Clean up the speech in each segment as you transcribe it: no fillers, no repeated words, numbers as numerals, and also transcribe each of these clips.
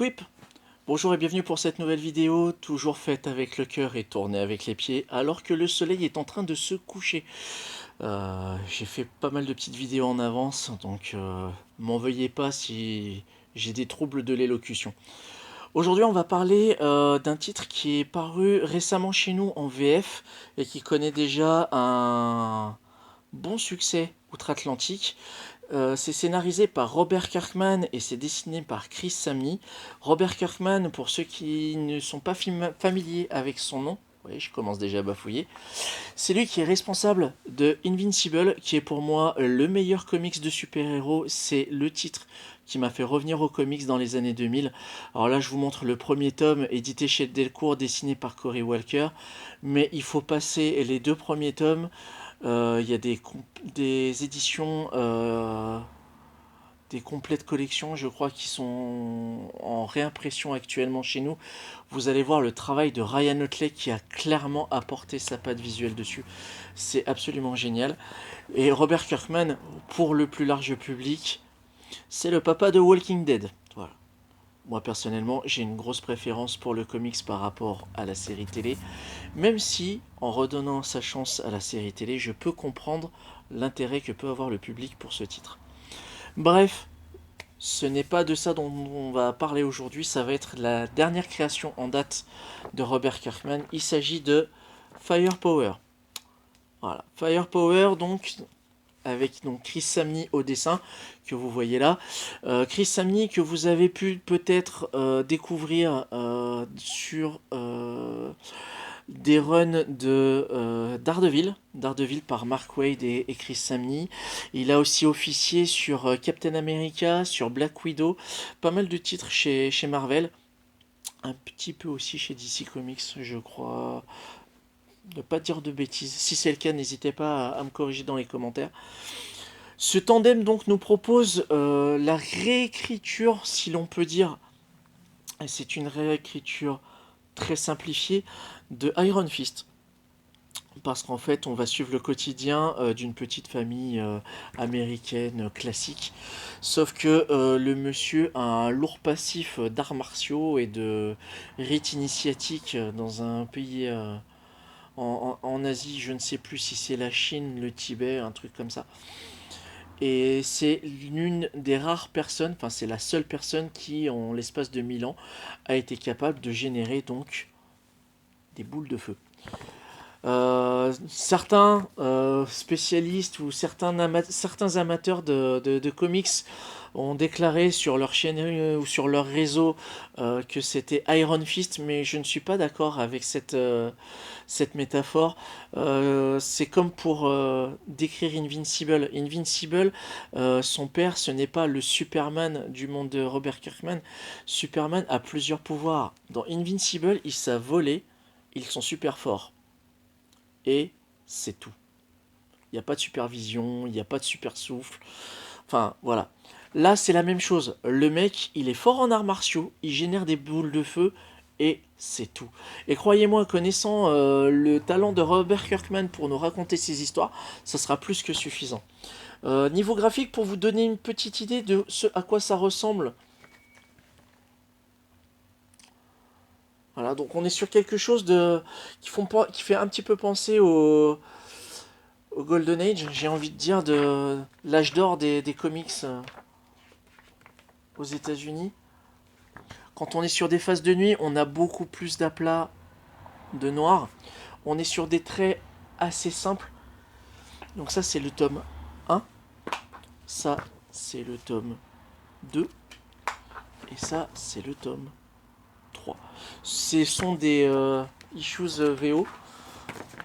Twip! Bonjour et bienvenue pour cette nouvelle vidéo, toujours faite avec le cœur et tournée avec les pieds, alors que le soleil est en train de se coucher. J'ai fait pas mal de petites vidéos en avance, donc m'en veuillez pas si j'ai des troubles de l'élocution. Aujourd'hui, on va parler d'un titre qui est paru récemment chez nous en VF et qui connaît déjà un bon succès outre-Atlantique. C'est scénarisé par Robert Kirkman et c'est dessiné par Chris Samnee. Robert Kirkman, pour ceux qui ne sont pas familiers avec son nom, oui, je commence déjà à bafouiller, c'est lui qui est responsable de Invincible, qui est pour moi le meilleur comics de super-héros. C'est le titre qui m'a fait revenir aux comics dans les années 2000. Alors là, je vous montre le premier tome, édité chez Delcourt, dessiné par Cory Walker. Mais il faut passer les deux premiers tomes. Il y a des éditions, des complètes collections, je crois, qui sont en réimpression actuellement chez nous. Vous allez voir le travail de Ryan Otley qui a clairement apporté sa patte visuelle dessus. C'est absolument génial. Et Robert Kirkman, pour le plus large public, c'est le papa de Walking Dead. Voilà. Moi personnellement, j'ai une grosse préférence pour le comics par rapport à la série télé. Même si, en redonnant sa chance à la série télé, je peux comprendre l'intérêt que peut avoir le public pour ce titre. Bref, ce n'est pas de ça dont on va parler aujourd'hui, ça va être la dernière création en date de Robert Kirkman. Il s'agit de Firepower. Voilà, Firepower donc avec donc Chris Samnee au dessin que vous voyez là. Chris Samnee que vous avez pu peut-être découvrir sur des runs de Daredevil par Mark Waid et Chris Samnee. Il a aussi officié sur Captain America, sur Black Widow, pas mal de titres chez Marvel, un petit peu aussi chez DC Comics, je crois. Ne pas dire de bêtises. Si c'est le cas, n'hésitez pas à me corriger dans les commentaires. Ce tandem donc nous propose la réécriture, si l'on peut dire, et c'est une réécriture très simplifiée, de Iron Fist. Parce qu'en fait, on va suivre le quotidien d'une petite famille américaine classique. Sauf que le monsieur a un lourd passif d'arts martiaux et de rites initiatiques dans un pays en Asie. Je ne sais plus si c'est la Chine, le Tibet, un truc comme ça. Et c'est l'une des rares personnes, enfin c'est la seule personne qui, en l'espace de 1000 ans, a été capable de générer donc des boules de feu. Certains spécialistes ou certains amateurs de comics ont déclaré sur leur chaîne ou sur leur réseau que c'était Iron Fist, mais je ne suis pas d'accord avec cette métaphore. C'est comme pour décrire Invincible. Invincible, son père, ce n'est pas le Superman du monde de Robert Kirkman. Superman a plusieurs pouvoirs. Dans Invincible, ils savent voler, ils sont super forts. Et c'est tout. Il n'y a pas de supervision, il n'y a pas de super souffle. Enfin, voilà. Là, c'est la même chose. Le mec, il est fort en arts martiaux, il génère des boules de feu, et c'est tout. Et croyez-moi, connaissant le talent de Robert Kirkman pour nous raconter ses histoires, ça sera plus que suffisant. Niveau graphique, pour vous donner une petite idée de ce à quoi ça ressemble. Voilà, donc on est sur quelque chose de qui fait un petit peu penser au Golden Age, j'ai envie de dire, de l'âge d'or des comics aux États-Unis. Quand on est sur des phases de nuit, on a beaucoup plus d'aplats de noir. On est sur des traits assez simples. Donc ça, c'est le tome 1. Ça, c'est le tome 2. Et ça, c'est le tome 3. Ce sont des issues VO.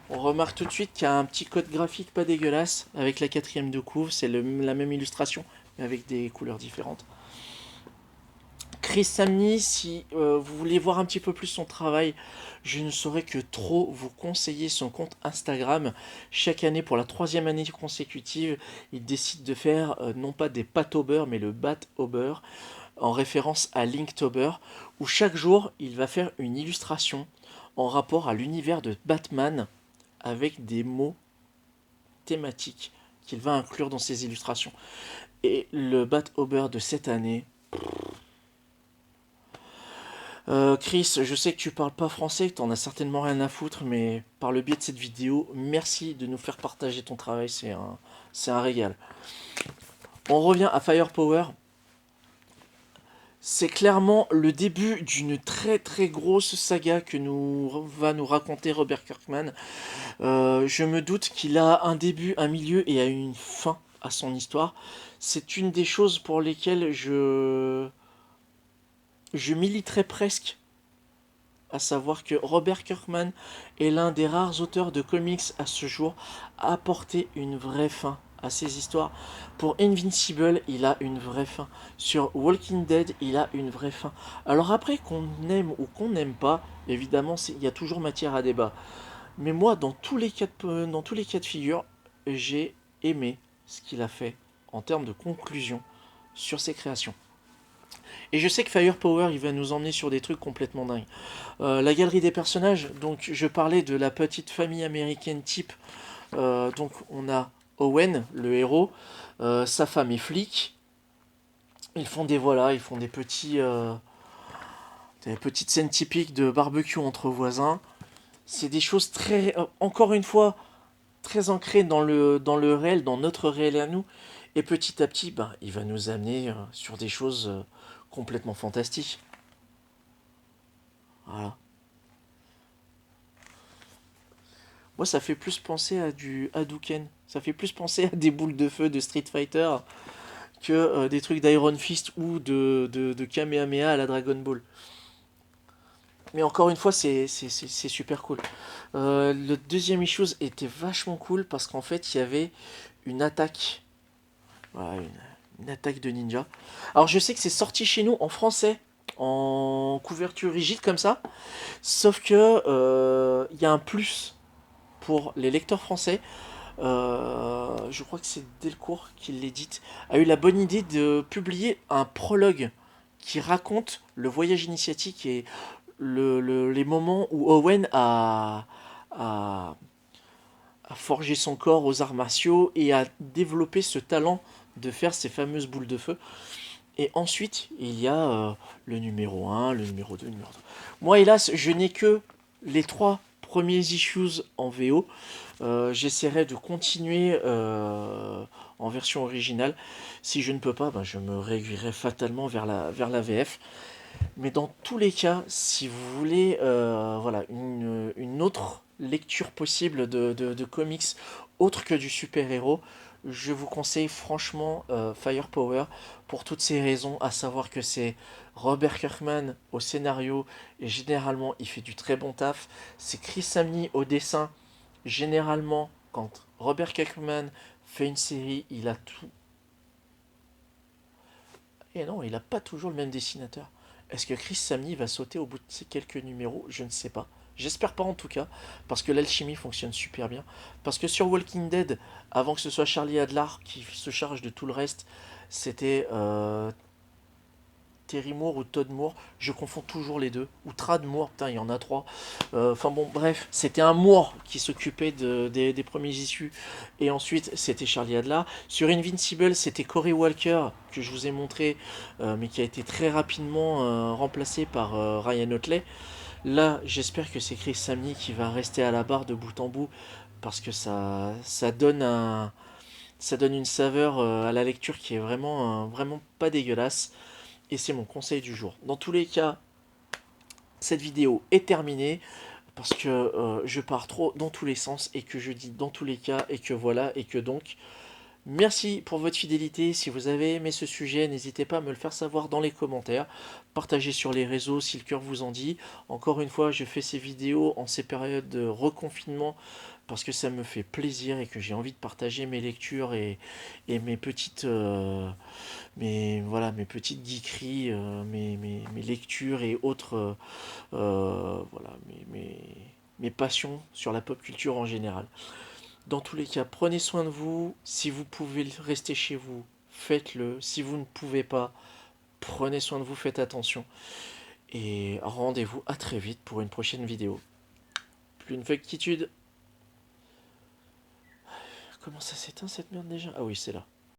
On remarque tout de suite qu'il y a un petit code graphique pas dégueulasse avec la quatrième de couve. C'est la même illustration, mais avec des couleurs différentes. Chris Samnee, si vous voulez voir un petit peu plus son travail, je ne saurais que trop vous conseiller son compte Instagram. Chaque année, pour la 3e année consécutive, il décide de faire non pas des Patober, mais le Bat-Ober, en référence à Linktober, où chaque jour, il va faire une illustration en rapport à l'univers de Batman, avec des mots thématiques qu'il va inclure dans ses illustrations. Et le Bat-Ober de cette année, Chris, je sais que tu parles pas français, que t'en as certainement rien à foutre, mais par le biais de cette vidéo, merci de nous faire partager ton travail, c'est un régal. On revient à Firepower. C'est clairement le début d'une très très grosse saga que va nous raconter Robert Kirkman. Je me doute qu'il a un début, un milieu et a une fin à son histoire. C'est une des choses pour lesquelles je militerais presque, à savoir que Robert Kirkman est l'un des rares auteurs de comics à ce jour à apporter une vraie fin à ses histoires. Pour Invincible, il a une vraie fin. Sur Walking Dead, il a une vraie fin. Alors après, qu'on aime ou qu'on n'aime pas, évidemment, il y a toujours matière à débat. Mais moi, dans tous les cas de figure, j'ai aimé ce qu'il a fait en termes de conclusion sur ses créations. Et je sais que Firepower, il va nous emmener sur des trucs complètement dingues. La galerie des personnages, donc je parlais de la petite famille américaine type. Donc on a Owen, le héros, sa femme est flic. Ils font ils font des petites scènes typiques de barbecue entre voisins. C'est des choses très, encore une fois, très ancrées dans le réel, dans notre réel à nous. Et petit à petit, ben, il va nous amener sur des choses complètement fantastiques. Voilà. Moi, ça fait plus penser à du Hadouken. Ça fait plus penser à des boules de feu de Street Fighter que des trucs d'Iron Fist ou de Kamehameha à la Dragon Ball. Mais encore une fois, c'est super cool. Le deuxième issue était vachement cool parce qu'en fait, il y avait une attaque. Voilà, une attaque de ninja. Alors, je sais que c'est sorti chez nous en français, en couverture rigide comme ça. Sauf que il y a un plus pour les lecteurs français. Je crois que c'est Delcourt qui l'édite, a eu la bonne idée de publier un prologue qui raconte le voyage initiatique et les moments où Owen a, a forgé son corps aux arts martiaux et a développé ce talent de faire ces fameuses boules de feu. Et ensuite, il y a le numéro un, le numéro 2, le numéro 3. Moi, hélas, je n'ai que les 3 premiers issues en VO. J'essaierai de continuer en version originale. Si je ne peux pas, ben, je me réduirai fatalement vers la VF. Mais dans tous les cas, si vous voulez voilà, une autre lecture possible de comics autre que du super-héros, je vous conseille franchement Firepower pour toutes ces raisons, à savoir que c'est Robert Kirkman au scénario et généralement il fait du très bon taf. C'est Chris Samney au dessin. Généralement, quand Robert Kirkman fait une série, il a tout. Et non, il n'a pas toujours le même dessinateur. Est-ce que Chris Samney va sauter au bout de ces quelques numéros? Je ne sais pas. J'espère pas en tout cas, parce que l'alchimie fonctionne super bien. Parce que sur Walking Dead, avant que ce soit Charlie Adler qui se charge de tout le reste, c'était Terry Moore ou Todd Moore, je confonds toujours les deux, ou Trad Moore, putain il y en a 3. Enfin bon bref, c'était un Moore qui s'occupait des premiers issues, et ensuite c'était Charlie Adler. Sur Invincible c'était Cory Walker, que je vous ai montré, mais qui a été très rapidement remplacé par Ryan Otley. Là j'espère que c'est Chris Samney qui va rester à la barre de bout en bout, parce que ça donne une saveur à la lecture qui est vraiment pas dégueulasse. Et c'est mon conseil du jour. Dans tous les cas, cette vidéo est terminée parce que je pars trop dans tous les sens et que je dis dans tous les cas et que voilà et que donc merci pour votre fidélité. Si vous avez aimé ce sujet, n'hésitez pas à me le faire savoir dans les commentaires. Partagez sur les réseaux si le cœur vous en dit. Encore une fois, je fais ces vidéos en ces périodes de reconfinement parce que ça me fait plaisir et que j'ai envie de partager mes lectures et mes mes petites geekeries, mes lectures et autres voilà, mes passions sur la pop culture en général. Dans tous les cas, prenez soin de vous. Si vous pouvez rester chez vous, faites-le. Si vous ne pouvez pas, prenez soin de vous, faites attention. Et rendez-vous à très vite pour une prochaine vidéo. Plus une factitude. Comment ça s'éteint cette merde déjà? Ah oui, c'est là.